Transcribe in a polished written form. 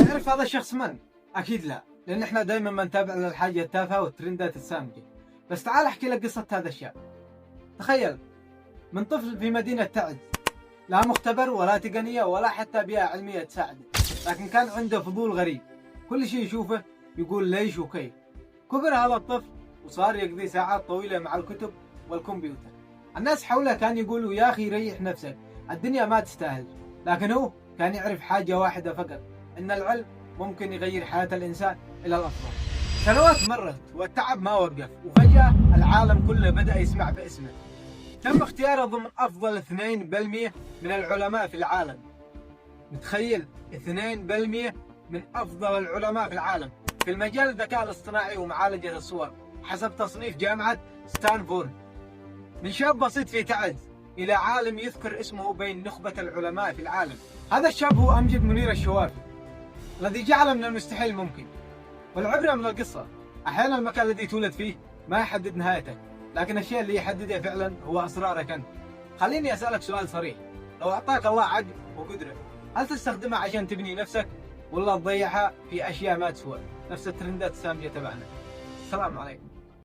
تعرف هذا الشخص من؟ أكيد لا، لأن إحنا دائما ما نتابع الحاجة التافهة والترندات السامجة. بس تعال أحكي لك قصة هذا الشاب. تخيل من طفل في مدينة تعز، لا مختبر ولا تقنية ولا حتى بيئة علمية تساعده، لكن كان عنده فضول غريب. كل شيء يشوفه يقول ليش وكيف. كبر هذا الطفل وصار يقضي ساعات طويلة مع الكتب والكمبيوتر. الناس حوله كان يقولوا يا أخي ريح نفسك، الدنيا ما تستاهل. لكن هو كان يعرف حاجة واحدة فقط، إن العلم ممكن يغير حياة الإنسان إلى الأفضل. سنوات مرت والتعب ما وقف، وفجأة العالم كله بدأ يسمع باسمه. تم اختياره ضمن أفضل 2% من العلماء في العالم. متخيل 2% من أفضل العلماء في العالم في المجال الذكاء الاصطناعي ومعالجة الصور حسب تصنيف جامعة ستانفورد. من شاب بسيط في تعز إلى عالم يذكر اسمه بين نخبة العلماء في العالم. هذا الشاب هو أمجد منير الشوافي، الذي جعل من المستحيل ممكن. والعبرة من القصة أحيانا المكان الذي تولد فيه ما يحدد نهايتك، لكن الشيء اللي يحدده فعلا هو أسرارك أنت. خليني أسألك سؤال صريح، لو أعطاك الله عقل وقدرة، هل تستخدمها عشان تبني نفسك ولا تضيعها في أشياء ما تسوى نفس الترندات السامجة تبعنا؟ السلام عليكم.